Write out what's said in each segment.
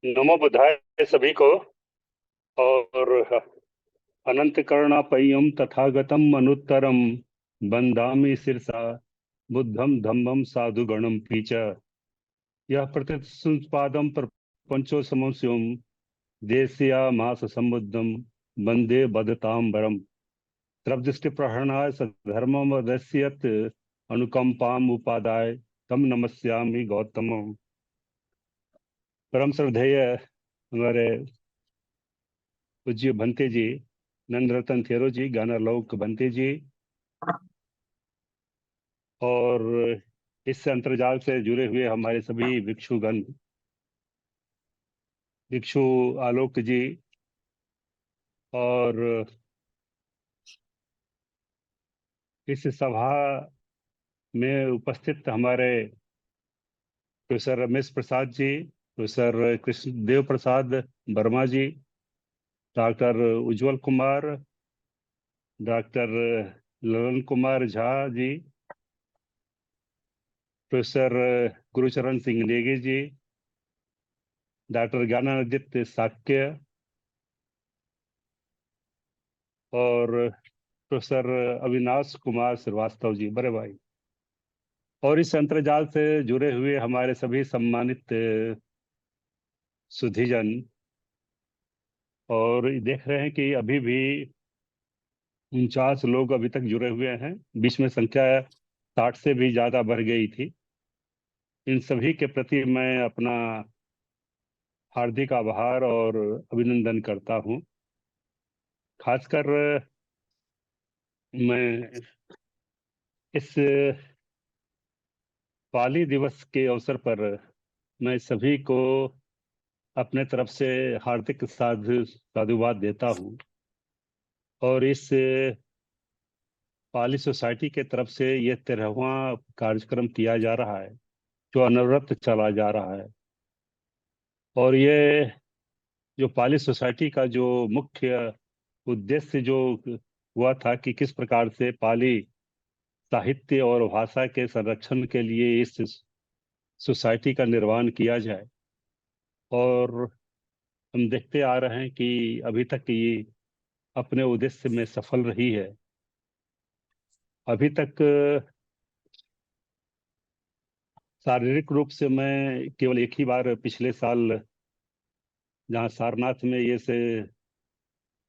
नमो बुद्धाय सभी को। और अनंत करुणापय्यम तथागतम अनुत्तरम बंदामि शिरसा बुद्धम धम्मम साधुगणम पीच। यह प्रतिपादम प्रपंचो समस्यम देशिया मास समुद्धम वंदे बदतांबरम द्रवदृष्टि प्रहरणाय सधर्मम वदस्यत अनुकंपाम उपादाय तम नमस्यामि गौतमम। परम श्रद्धेय हमारे पूज्य भंते जी, नंदरतन थेरो जी, ज्ञानालोक भंते जी, और इस अंतर्जाल से जुड़े हुए हमारे सभी भिक्षुगण, भिक्षु आलोक जी, और इस सभा में उपस्थित हमारे प्रोफेसर रमेश प्रसाद जी, प्रोफेसर कृष्णदेव प्रसाद वर्मा जी, डॉक्टर उज्जवल Kumar, doctor Lalan Kumar Jha ji, professor Gurucharan Singh Negi ji, doctor ज्ञानादित्य Shakya, और प्रोफेसर अविनाश कुमार श्रीवास्तव जी, बड़े भाई, और इस अंतर्जाल से जुड़े हुए हमारे सभी सम्मानित सुधीजन। और देख रहे हैं कि अभी भी 49 लोग अभी तक जुड़े हुए हैं। बीच में संख्या 60 से भी ज्यादा बढ़ गई थी। इन सभी के प्रति मैं अपना हार्दिक आभार और अभिनंदन करता हूं। खासकर मैं इस पाली दिवस के अवसर पर मैं सभी को अपने तरफ से हार्दिक साधुवाद देता हूं। और इस पाली सोसाइटी के तरफ से ये 13वां कार्यक्रम किया जा रहा है, जो अनवरत चला जा रहा है। और ये जो पाली सोसाइटी का जो मुख्य उद्देश्य जो हुआ था कि किस प्रकार से पाली साहित्य और भाषा के संरक्षण के लिए इस सोसाइटी का निर्माण किया जाए। और हम देखते आ रहे हैं कि अभी तक ये अपने उद्देश्य में सफल रही है। अभी तक शारीरिक रूप से मैं केवल एक ही बार पिछले साल, जहाँ सारनाथ में ये से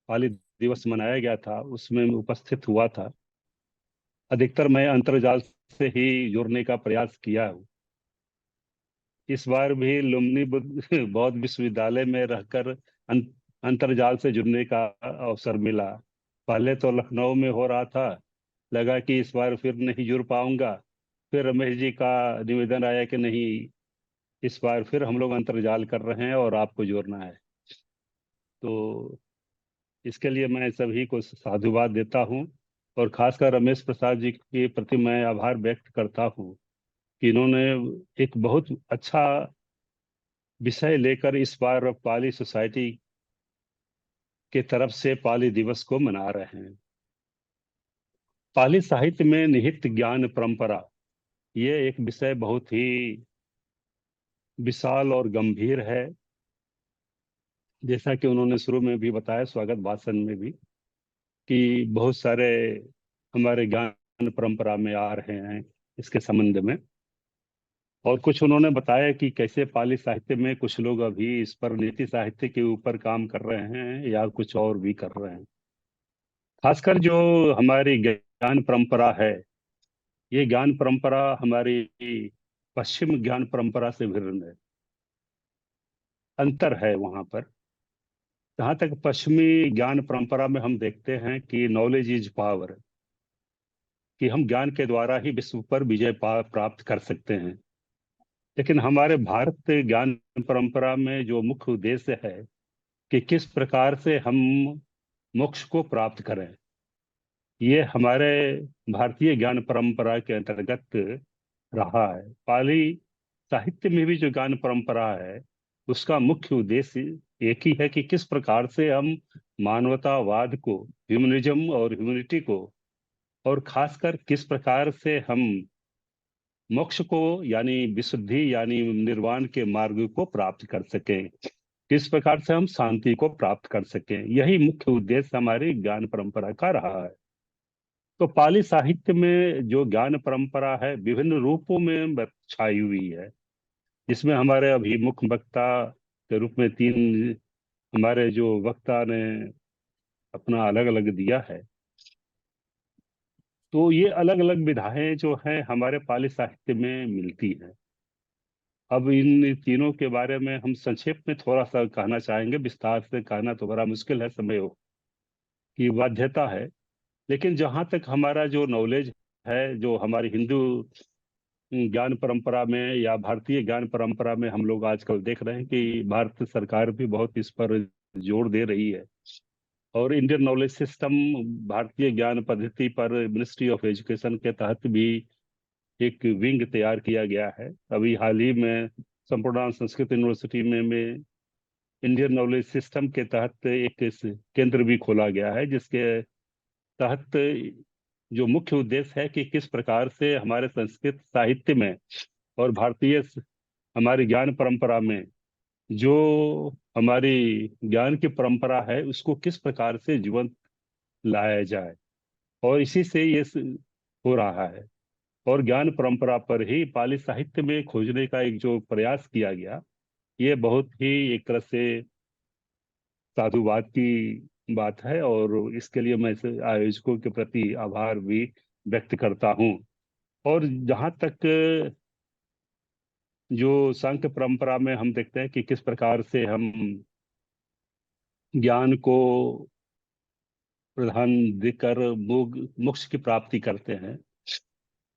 पाली दिवस मनाया गया था, उसमें मैं उपस्थित हुआ था। अधिकतर मैं अंतर्जाल से ही जुड़ने का प्रयास किया हूँ। इस बार भी लुम्नी बौद्ध विश्वविद्यालय में रहकर अंतर्जाल से जुड़ने का अवसर मिला। पहले तो लखनऊ में हो रहा था, लगा कि इस बार फिर नहीं जुड़ पाऊंगा। फिर रमेश जी का निवेदन आया कि नहीं, इस बार फिर हम लोग अंतर्जाल कर रहे हैं और आपको जोड़ना है। तो इसके लिए मैं सभी को साधुवाद देता हूँ। और खासकर रमेश प्रसाद जी के प्रति मैं आभार व्यक्त करता हूँ कि इन्होंने एक बहुत अच्छा विषय लेकर इस बार पाली सोसाइटी के तरफ से पाली दिवस को मना रहे हैं। पाली साहित्य में निहित ज्ञान परंपरा, ये एक विषय बहुत ही विशाल और गंभीर है। जैसा कि उन्होंने शुरू में भी बताया, स्वागत भाषण में भी, कि बहुत सारे हमारे ज्ञान परंपरा में आ रहे हैं इसके संबंध में। और कुछ उन्होंने बताया कि कैसे पाली साहित्य में कुछ लोग अभी इस पर नीति साहित्य के ऊपर काम कर रहे हैं या कुछ और भी कर रहे हैं। खासकर जो हमारी ज्ञान परंपरा है, ये ज्ञान परंपरा हमारी पश्चिम ज्ञान परंपरा से भिन्न है। अंतर है वहां पर। जहाँ तक पश्चिमी ज्ञान परंपरा में हम देखते हैं कि नॉलेज इज पावर, कि हम ज्ञान के द्वारा ही विश्व पर विजय प्राप्त कर सकते हैं। लेकिन हमारे भारत ज्ञान परंपरा में जो मुख्य उद्देश्य है कि किस प्रकार से हम मोक्ष को प्राप्त करें, ये हमारे भारतीय ज्ञान परंपरा के अंतर्गत रहा है। पाली साहित्य में भी जो ज्ञान परंपरा है, उसका मुख्य उद्देश्य एक ही है कि किस प्रकार से हम मानवतावाद को, ह्यूमनिज्म और ह्यूमनिटी को, और खासकर किस प्रकार से हम मोक्ष को यानी विशुद्धि यानी निर्वाण के मार्ग को प्राप्त कर सकें। किस प्रकार से हम शांति को प्राप्त कर सकें, यही मुख्य उद्देश्य हमारी ज्ञान परंपरा का रहा है। तो पाली साहित्य में जो ज्ञान परंपरा है विभिन्न रूपों में छाई हुई है, जिसमें हमारे अभी मुख्य वक्ता के रूप में तीन हमारे जो वक्ता ने अपना अलग अलग दिया है। तो ये अलग अलग विधाएं जो हैं हमारे पाली साहित्य में मिलती हैं। अब इन तीनों के बारे में हम संक्षेप में थोड़ा सा कहना चाहेंगे, विस्तार से कहना तो बड़ा मुश्किल है, समय की बाध्यता है। लेकिन जहाँ तक हमारा जो नॉलेज है, जो हमारी हिंदू ज्ञान परंपरा में या भारतीय ज्ञान परंपरा में हम लोग आजकल देख रहे हैं कि भारत सरकार भी बहुत इस पर जोर दे रही है। और इंडियन नॉलेज सिस्टम, भारतीय ज्ञान पद्धति पर मिनिस्ट्री ऑफ एजुकेशन के तहत भी एक विंग तैयार किया गया है। अभी हाल ही में संपूर्ण संस्कृत यूनिवर्सिटी में इंडियन नॉलेज सिस्टम के तहत एक केंद्र भी खोला गया है, जिसके तहत जो मुख्य उद्देश्य है कि किस प्रकार से हमारे संस्कृत साहित्य में और भारतीय हमारी ज्ञान परंपरा में जो हमारी ज्ञान की परंपरा है उसको किस प्रकार से जीवंत लाया जाए। और इसी से ये हो रहा है। और ज्ञान परंपरा पर ही पाली साहित्य में खोजने का एक जो प्रयास किया गया, ये बहुत ही एक तरह से साधुवाद की बात है। और इसके लिए मैं इस आयोजकों के प्रति आभार भी व्यक्त करता हूँ। और जहाँ तक जो सांख्य परंपरा में हम देखते हैं कि किस प्रकार से हम ज्ञान को प्रधान देकर मोक्ष की प्राप्ति करते हैं,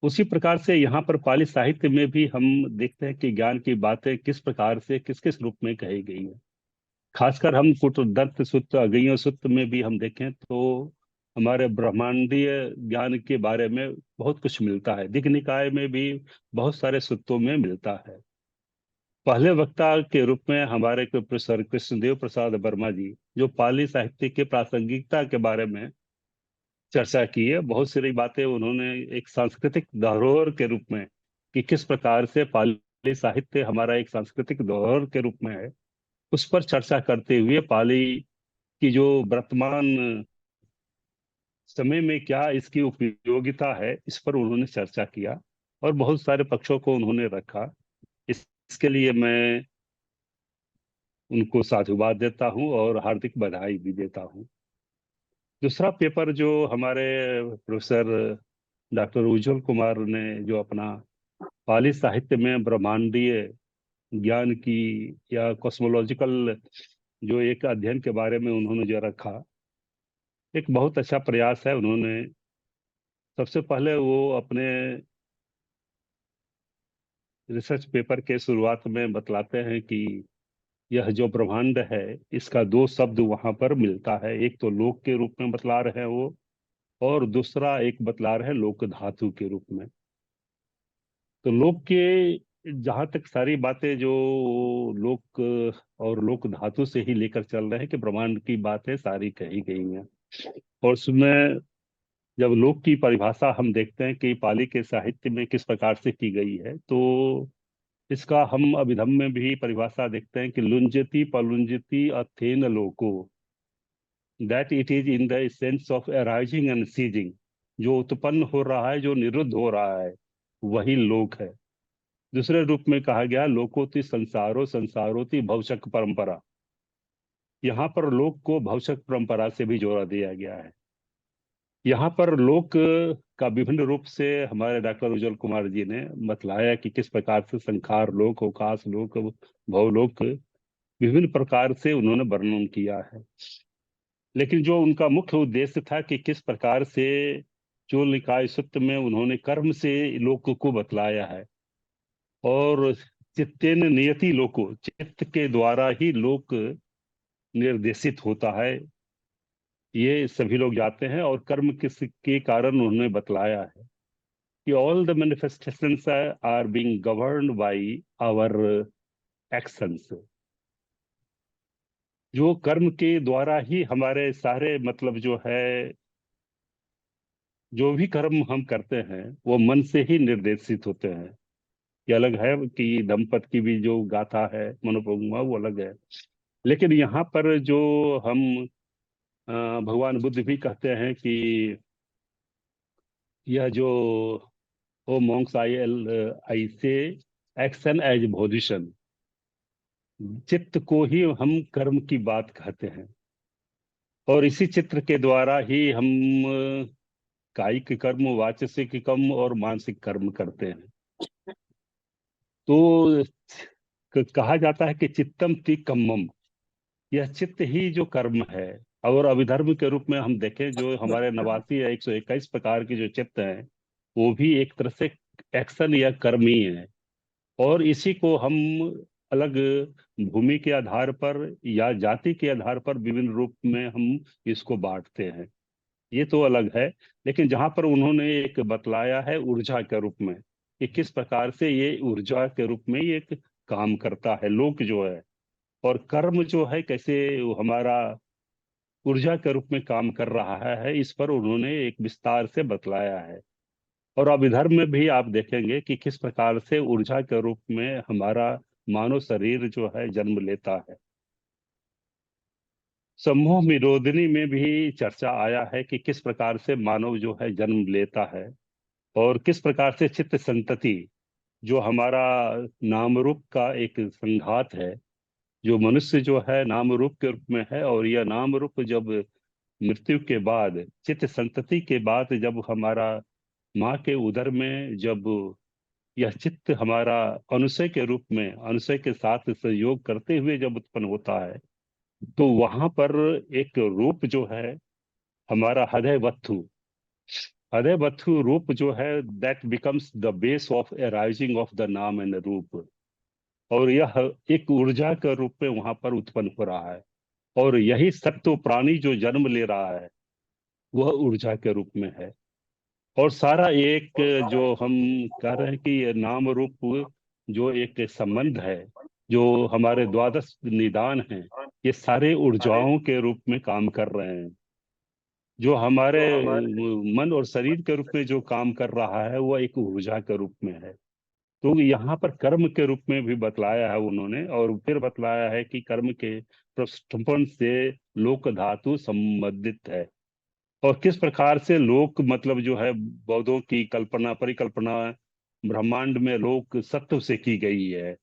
उसी प्रकार से यहाँ पर पाली साहित्य में भी हम देखते हैं कि ज्ञान की बातें किस प्रकार से किस किस रूप में कही गई हैं। खासकर हम कुटदत्त सूत्र, अगेय सूत्र में भी हम देखें तो हमारे ब्रह्मांडीय ज्ञान के बारे में बहुत कुछ मिलता है। दिग् निकाय में भी बहुत सारे सूत्रों में मिलता है। पहले वक्ता के रूप में हमारे प्रोफेसर कृष्णदेव प्रसाद वर्मा जी, जो पाली साहित्य के प्रासंगिकता के बारे में चर्चा की है, बहुत सारी बातें उन्होंने एक सांस्कृतिक धरोहर के रूप में, कि किस प्रकार से पाली साहित्य हमारा एक सांस्कृतिक धरोहर के रूप में है, उस पर चर्चा करते हुए पाली की जो वर्तमान समय में क्या इसकी उपयोगिता है, इस पर उन्होंने चर्चा किया और बहुत सारे पक्षों को उन्होंने रखा। इसके लिए मैं उनको साधुवाद देता हूँ और हार्दिक बधाई भी देता हूँ। दूसरा पेपर जो हमारे प्रोफेसर डॉक्टर उज्जवल कुमार ने जो अपना पाली साहित्य में ब्रह्मांडीय ज्ञान की या कॉस्मोलॉजिकल जो एक अध्ययन के बारे में उन्होंने जो रखा, एक बहुत अच्छा प्रयास है। उन्होंने सबसे पहले वो अपने रिसर्च पेपर के शुरुआत में बतलाते हैं कि यह जो ब्रह्मांड है इसका दो शब्द वहां पर मिलता है। एक तो लोक के रूप में बतला रहे हैं वो, और दूसरा एक बतला रहे हैं लोक धातु के रूप में। तो लोक के जहां तक सारी बातें जो लोक और लोक धातु से ही लेकर चल रहे हैं कि ब्रह्मांड की बातें सारी कही गई हैं। और उसमें जब लोक की परिभाषा हम देखते हैं कि पाली के साहित्य में किस प्रकार से की गई है, तो इसका हम अभिधम में भी परिभाषा देखते हैं कि लुंजति पलुंजति अथेन लोको, that it is in the sense of arising and ceasing. जो उत्पन्न हो रहा है, जो निरुद्ध हो रहा है, वही लोक है। दूसरे रूप में कहा गया लोकोति संसारो संसारोति भवशक परंपरा। यहाँ पर लोक को भवशक परंपरा से भी जोड़ा दिया गया है। यहाँ पर लोक का विभिन्न रूप से हमारे डॉक्टर उज्जवल कुमार जी ने बतलाया कि किस प्रकार से संखार लोक, अवकाश लोक, भवलोक, विभिन्न प्रकार से उन्होंने वर्णन किया है। लेकिन जो उनका मुख्य उद्देश्य था कि किस प्रकार से चूल निकाय सूत्र में उन्होंने कर्म से लोक को बतलाया है। और चित्तेन नियति लोको, चित्त के द्वारा ही लोक निर्देशित होता है, ये सभी लोग जाते हैं। और कर्म किस के कारण उन्होंने बतलाया है कि all the manifestations are being governed by our actions. जो कर्म के द्वारा ही हमारे सारे मतलब जो है, जो भी कर्म हम करते हैं वो मन से ही निर्देशित होते हैं। ये अलग है कि दंपत की भी जो गाथा है मनोपमा, वो अलग है। लेकिन यहाँ पर जो हम भगवान बुद्ध भी कहते हैं कि यह जो ओ मॉन्क्स आई से एक्शन एज पोजिशन, चित्त को ही हम कर्म की बात कहते हैं, और इसी चित्र के द्वारा ही हम कायिक कर्म, वाचसिक कर्म और मानसिक कर्म करते हैं। तो कहा जाता है कि चित्तम ति कम्मम, यह चित्त ही जो कर्म है। और अभिधर्म के रूप में हम देखें, जो हमारे 89 या 121 प्रकार के जो चित्त हैं, वो भी एक तरह से एक्शन या कर्म ही है। और इसी को हम अलग भूमि के आधार पर या जाति के आधार पर विभिन्न रूप में हम इसको बांटते हैं, ये तो अलग है। लेकिन जहां पर उन्होंने एक बतलाया है ऊर्जा के रूप में, कि किस प्रकार से ये ऊर्जा के रूप में ये एक काम करता है, लोक जो है, और कर्म जो है कैसे वो हमारा ऊर्जा के रूप में काम कर रहा है, इस पर उन्होंने एक विस्तार से बतलाया है। और अभिधर्म में भी आप देखेंगे कि किस प्रकार से ऊर्जा के रूप में हमारा मानव शरीर जो है जन्म लेता है। समूह विरोधिनी में भी चर्चा आया है कि किस प्रकार से मानव जो है जन्म लेता है, और किस प्रकार से चित्त संतति जो हमारा नाम रूप का एक संघात है, जो मनुष्य जो है नाम रूप के रूप में है, और यह नाम रूप जब मृत्यु के बाद, चित्त संतति के बाद, जब हमारा माँ के उदर में जब यह चित्त हमारा अनुसय के रूप में, अनुसय के साथ सहयोग करते हुए जब उत्पन्न होता है, तो वहां पर एक रूप जो है हमारा हृदय वत्थु, हृदय वत्थु रूप जो है, that becomes the base of arising of the नाम एंड रूप। और यह एक ऊर्जा के रूप में वहां पर उत्पन्न हो रहा है, और यही सत्व प्राणी जो जन्म ले रहा है, वह ऊर्जा के रूप में है। और सारा एक जो हम कह रहे हैं कि ये नाम रूप जो एक संबंध है, जो हमारे द्वादश निदान हैं, ये सारे ऊर्जाओं के रूप में काम कर रहे हैं। जो हमारे मन और शरीर के रूप में जो काम कर रहा है, वह एक ऊर्जा के रूप में है। तो यहाँ पर कर्म के रूप में भी बतलाया है उन्होंने, और फिर बतलाया है कि कर्म के प्रस्फुटन से लोक धातु संबंधित है। और किस प्रकार से लोक मतलब जो है बौद्धों की कल्पना परिकल्पना, ब्रह्मांड में लोक सत्व से की गई है।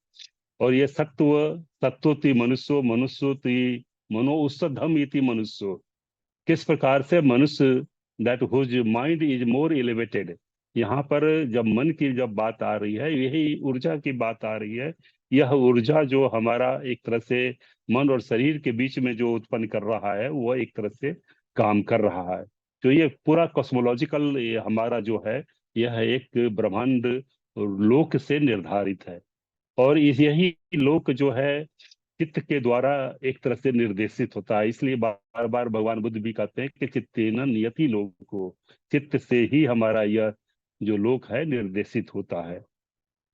और ये सत्व, सत्वति मनुष्यो मनुष्योति मनो उत्सधम इति मनुष्यो, किस प्रकार से मनुष्य, that whose mind is more elevated. यहाँ पर जब मन की जब बात आ रही है, यही ऊर्जा की बात आ रही है। यह ऊर्जा जो हमारा एक तरह से मन और शरीर के बीच में जो उत्पन्न कर रहा है, वह एक तरह से काम कर रहा है। तो ये पूरा कॉस्मोलॉजिकल हमारा जो है, यह एक ब्रह्मांड लोक से निर्धारित है। और इस यही लोक जो है चित्त के द्वारा एक तरह से निर्देशित होता है। इसलिए बार बार भगवान बुद्ध भी कहते हैं कि चित्तेन नियति लोको, चित्त से ही हमारा यह जो लोक है निर्देशित होता है।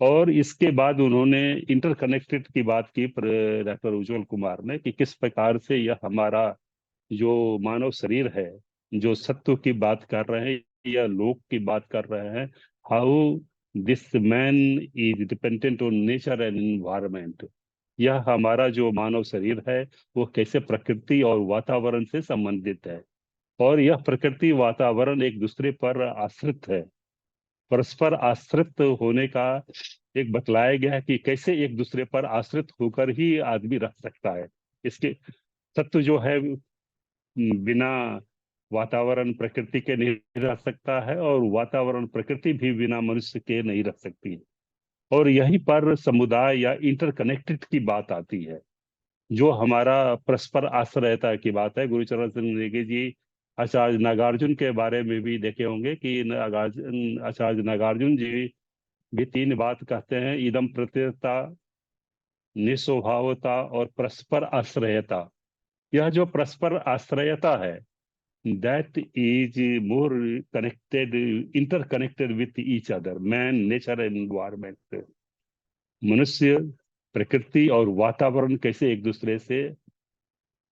और इसके बाद उन्होंने इंटरकनेक्टेड की बात की डॉक्टर उज्जवल कुमार ने, कि किस प्रकार से यह हमारा जो मानव शरीर है, जो सत्व की बात कर रहे हैं या लोक की बात कर रहे हैं, how this man is dependent on nature and environment. यह हमारा जो मानव शरीर है, वो कैसे प्रकृति और वातावरण से संबंधित है, और यह प्रकृति वातावरण एक दूसरे पर आश्रित है। परस्पर आश्रित होने का एक बतलाया गया है कि कैसे एक दूसरे पर आश्रित होकर ही आदमी रह सकता है। इसके तत्व जो है बिना वातावरण प्रकृति के नहीं रह सकता है, और वातावरण प्रकृति भी बिना मनुष्य के नहीं रह सकती। और यहीं पर समुदाय या इंटरकनेक्टेड की बात आती है, जो हमारा परस्पर आश्रयता की बात है। गुरुचरण सिंह नेगी जी आचार्य नागार्जुन के बारे में भी देखे होंगे कि नागार्जुन, आचार्य नागार्जुन जी भी तीन बात कहते हैं: इदम प्रत्ययता, निस्वभावता और परस्पर आश्रयता। यह जो परस्पर आश्रयता है, that is more connected, interconnected with each other, man, nature and environment। मनुष्य, प्रकृति और वातावरण कैसे एक दूसरे से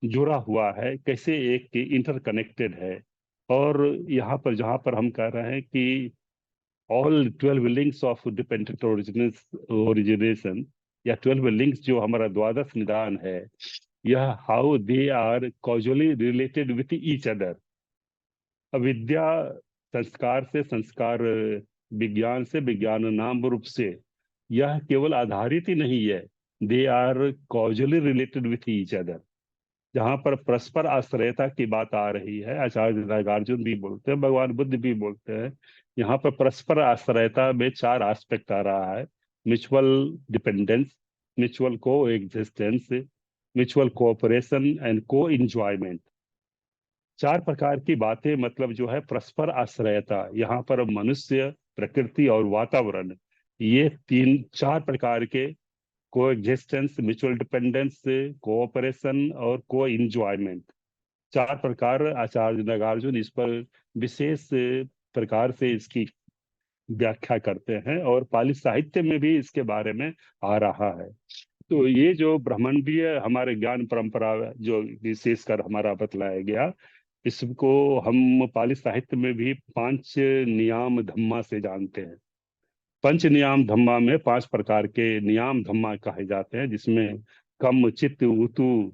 जुड़ा हुआ है, कैसे एक इंटरकनेक्टेड है। और यहाँ पर जहाँ पर हम कह रहे हैं कि all 12 links of dependent origination, या 12 लिंक्स जो हमारा द्वादश निदान है, यह how they are causally related with each other. अविद्या संस्कार से संस्कार, विज्ञान से विज्ञान, नाम रूप से यह केवल आधारित ही नहीं है, they are causally related with each other. जहां पर परस्पर आश्रयता की बात आ रही है, आचार्य नागार्जुन भी बोलते हैं, भगवान बुद्ध भी बोलते हैं, यहाँ पर परस्पर आश्रयता में चार एस्पेक्ट आ रहा है: म्यूचुअल डिपेंडेंस, म्यूचुअल को एग्जिस्टेंस, म्यूचुअल कोऑपरेशन एंड को इंजॉयमेंट। चार प्रकार की बातें, मतलब जो है परस्पर आश्रयता, यहाँ पर मनुष्य, प्रकृति और वातावरण, ये तीन चार प्रकार के, को एग्जिस्टेंस, म्यूचुअल डिपेंडेंस, कोऑपरेशन और को इंजॉयमेंट, चार प्रकार आचार्य नागार्जुन इस पर विशेष प्रकार से इसकी व्याख्या करते हैं, और पाली साहित्य में भी इसके बारे में आ रहा है। तो ये जो ब्रह्मांडीय हमारे ज्ञान परंपरा जो विशेषकर हमारा बतलाया गया, इसको हम पाली साहित्य में भी पांच नियाम धम्मा से जानते हैं। पंच नियाम धम्मा में पांच प्रकार के नियाम धम्मा कहे जाते हैं, जिसमें कम चित्त उतु,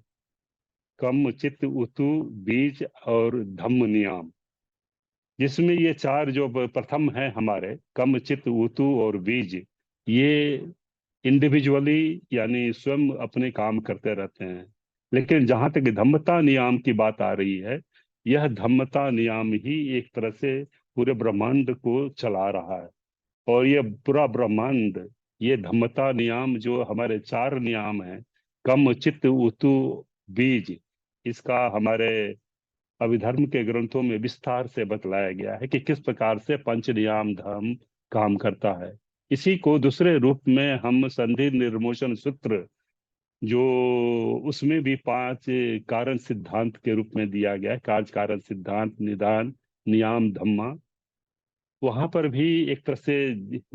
कम चित्त उतु, बीज और धम्म नियाम। जिसमें ये चार जो प्रथम है हमारे, कम चित्त उतु और बीज, ये इंडिविजुअली यानी स्वयं अपने काम करते रहते हैं। लेकिन जहां तक धम्मता नियाम की बात आ रही है, यह धम्मता नियाम ही एक तरह से पूरे ब्रह्मांड को चला रहा है। और ये पूरा ब्रह्मांड, ये धम्मता नियम जो हमारे चार नियम हैं, कम चित्त उतु बीज, इसका हमारे अभिधर्म के ग्रंथों में विस्तार से बतलाया गया है कि किस प्रकार से पंच नियम धर्म काम करता है। इसी को दूसरे रूप में हम संधि निर्मोचन सूत्र, जो उसमें भी पांच कारण सिद्धांत के रूप में दिया गया है, कार्य कारण सिद्धांत, निदान, नियाम धम्मा, वहां पर भी एक तरह से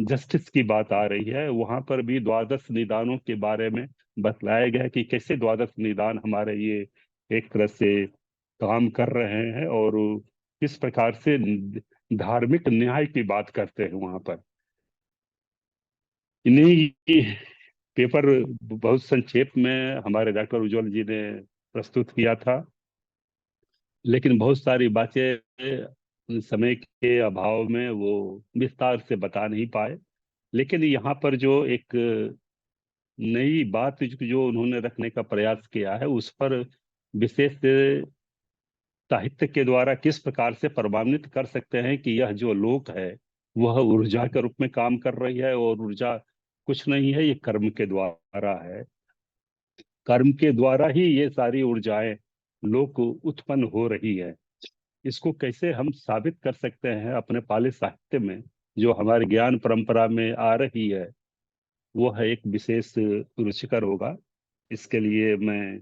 जस्टिस की बात आ रही है। वहां पर भी द्वादश निदानों के बारे में बतलाया गया है कि कैसे द्वादश निदान हमारे ये एक तरह से काम कर रहे हैं, और किस प्रकार से धार्मिक न्याय की बात करते हैं वहां पर। इन्हीं पेपर बहुत संक्षेप में हमारे डॉक्टर उज्जवल जी ने प्रस्तुत किया था, लेकिन बहुत सारी बातें समय के अभाव में वो विस्तार से बता नहीं पाए। लेकिन यहाँ पर जो एक नई बात जो उन्होंने रखने का प्रयास किया है, उस पर विशेष साहित्य के द्वारा किस प्रकार से प्रमाणित कर सकते हैं कि यह जो लोक है वह ऊर्जा के रूप में काम कर रही है, और ऊर्जा कुछ नहीं है, ये कर्म के द्वारा है। कर्म के द्वारा ही ये सारी ऊर्जाएं लोक उत्पन्न हो रही है। इसको कैसे हम साबित कर सकते हैं अपने पाली साहित्य में, जो हमारे ज्ञान परंपरा में आ रही है, वो है एक विशेष रुचिकर होगा। इसके लिए मैं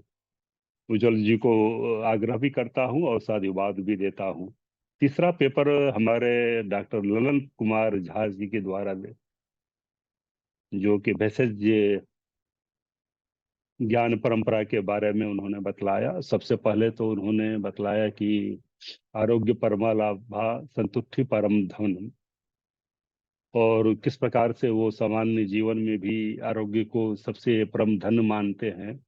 उज्जवल जी को आग्रह भी करता हूँ और साधुवाद भी देता हूँ। तीसरा पेपर हमारे डॉक्टर ललन कुमार झा जी के द्वारा जो कि भेषज ज्ञान परंपरा के बारे में उन्होंने बतलाया। सबसे पहले तो उन्होंने बतलाया कि आरोग्य परमालाभा संतुष्टि परम धन, और किस प्रकार से वो सामान्य जीवन में भी आरोग्य को सबसे परम धन मानते हैं।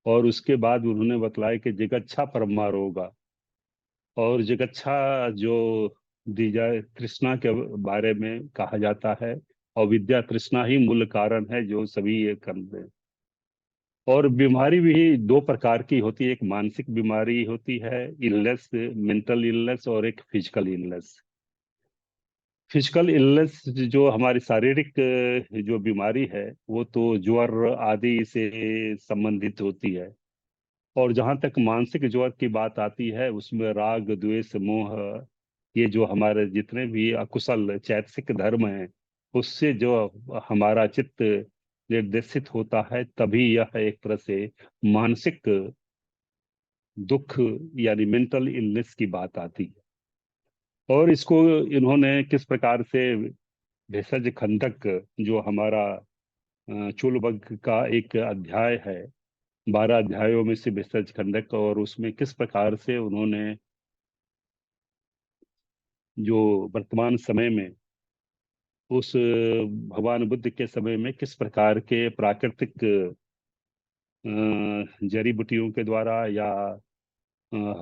और उसके बाद उन्होंने बतलाया कि जिगच्छा परमारोगा, और जिगच्छा जो दी जाए तृष्णा के बारे में कहा जाता है, और विद्या तृष्णा ही मूल कारण है जो सभी ये करते हैं। और बीमारी भी दो प्रकार की होती है, एक मानसिक बीमारी होती है, इलनेस, मेंटल इलनेस, और एक फिजिकल इलनेस। फिजिकल इलनेस जो हमारी शारीरिक जो बीमारी है, वो तो ज्वर आदि से संबंधित होती है। और जहां तक मानसिक ज्वर की बात आती है, उसमें राग द्वेष मोह, ये जो हमारे जितने भी अकुशल चैतसिक धर्म हैं, उससे जो हमारा चित्त निर्देशित होता है, तभी यह एक तरह से मानसिक दुख यानी मेंटल इलनेस की बात आती है। और इसको इन्होंने किस प्रकार से भेषज खंडक, जो हमारा चूलबग का एक अध्याय है, 12 अध्यायों में से भेषज खंडक, और उसमें किस प्रकार से उन्होंने जो वर्तमान समय में उस भगवान बुद्ध के समय में किस प्रकार के प्राकृतिक जड़ी बूटियों के द्वारा या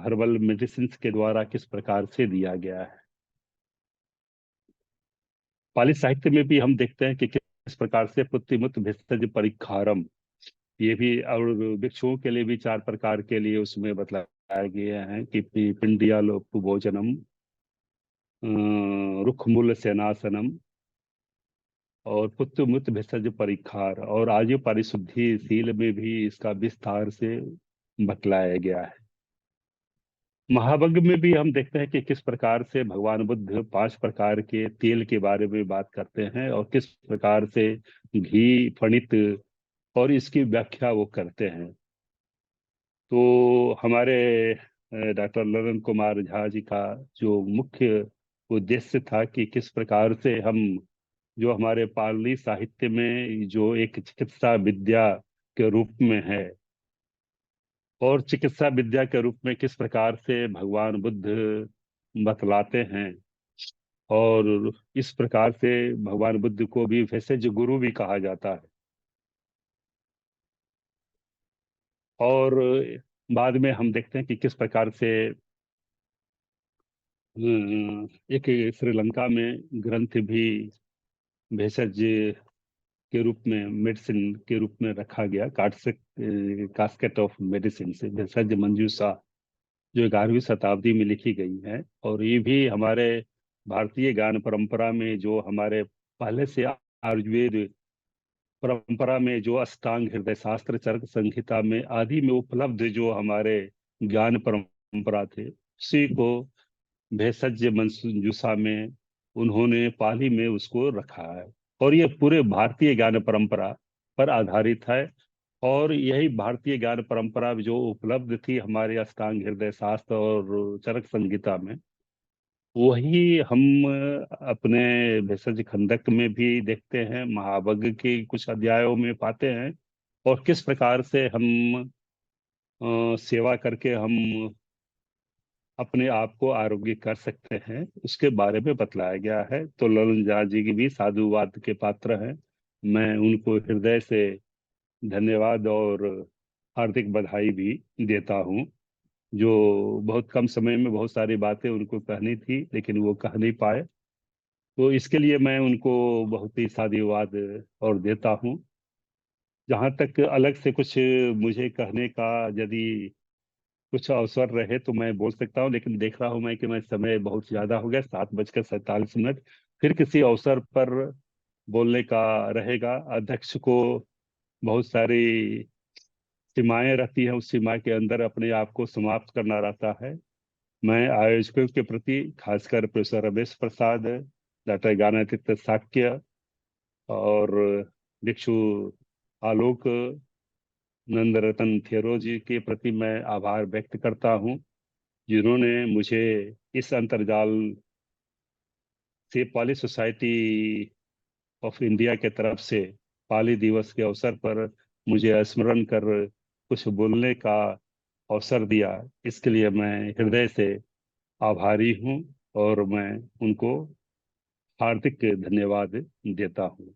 हर्बल मेडिसिन के द्वारा किस प्रकार से दिया गया है। पाली साहित्य में भी हम देखते हैं कि किस प्रकार से पुत्तिमुत भेषज परिखारम, ये भी, और भिक्षुओं के लिए भी 4 प्रकार के लिए उसमें बतलाया गया है कि पिंडिया भोजनम, रुख मूल सेनासनम, और पुत्र मुत भेषज परिखार, और आजु परिशुद्धि शील में भी इसका विस्तार से बतलाया गया है। महावग्ग में भी हम देखते हैं कि किस प्रकार से भगवान बुद्ध 5 प्रकार के तेल के बारे में बात करते हैं और किस प्रकार से घी फणित और इसकी व्याख्या वो करते हैं। तो हमारे डॉक्टर ललन कुमार झा जी का जो मुख्य उद्देश्य था कि किस प्रकार से हम, जो हमारे पाली साहित्य में जो एक चिकित्सा विद्या के रूप में है, और चिकित्सा विद्या के रूप में किस प्रकार से भगवान बुद्ध बतलाते हैं, और इस प्रकार से भगवान बुद्ध को भी भेषज गुरु भी कहा जाता है। और बाद में हम देखते हैं कि किस प्रकार से एक श्रीलंका में ग्रंथ भी भेषज के रूप में, मेडिसिन के रूप में रखा गया, कास्केट ऑफ मेडिसिन से भेषज मंजूषा, जो 11वीं शताब्दी में लिखी गई है। और ये भी हमारे भारतीय ज्ञान परंपरा में, जो हमारे पहले से आयुर्वेद परंपरा में जो अष्टांग हृदय शास्त्र चरक संहिता में आदि में उपलब्ध जो हमारे ज्ञान परंपरा थे, उसी को भेषज मंजूषा में उन्होंने पाली में उसको रखा है। और ये पूरे भारतीय ज्ञान परंपरा पर आधारित है। और यही भारतीय ज्ञान परंपरा जो उपलब्ध थी हमारे अष्टांग हृदय शास्त्र और चरक संहिता में, वही हम अपने भेषज खंडक में भी देखते हैं, महावग्ग के कुछ अध्यायों में पाते हैं। और किस प्रकार से हम सेवा करके हम अपने आप को आरोग्य कर सकते हैं, उसके बारे में बतलाया गया है। तो ललन झा जी की भी साधुवाद के पात्र हैं। मैं उनको हृदय से धन्यवाद और हार्दिक बधाई भी देता हूँ, जो बहुत कम समय में बहुत सारी बातें उनको कहनी थी लेकिन वो कह नहीं पाए। तो इसके लिए मैं उनको बहुत ही साधुवाद और देता हूँ। जहाँ तक अलग से कुछ मुझे कहने का यदि कुछ अवसर रहे तो मैं बोल सकता हूँ, लेकिन देख रहा हूँ मैं कि मैं समय बहुत ज्यादा हो गया, 7:47। फिर किसी अवसर पर बोलने का रहेगा। अध्यक्ष को बहुत सारी सीमाएं रहती हैं, उस सीमा के अंदर अपने आप को समाप्त करना रहता है। मैं आयोजकों के प्रति, खासकर प्रोफेसर रमेश प्रसाद, डॉक्टर ज्ञानादित्य शाक्य और भिक्षु आलोक नंदरतन थेरो जी के प्रति मैं आभार व्यक्त करता हूँ, जिन्होंने मुझे इस अंतर्जाल से पाली सोसाइटी ऑफ इंडिया के तरफ से पाली दिवस के अवसर पर मुझे स्मरण कर कुछ बोलने का अवसर दिया। इसके लिए मैं हृदय से आभारी हूँ और मैं उनको हार्दिक धन्यवाद देता हूँ।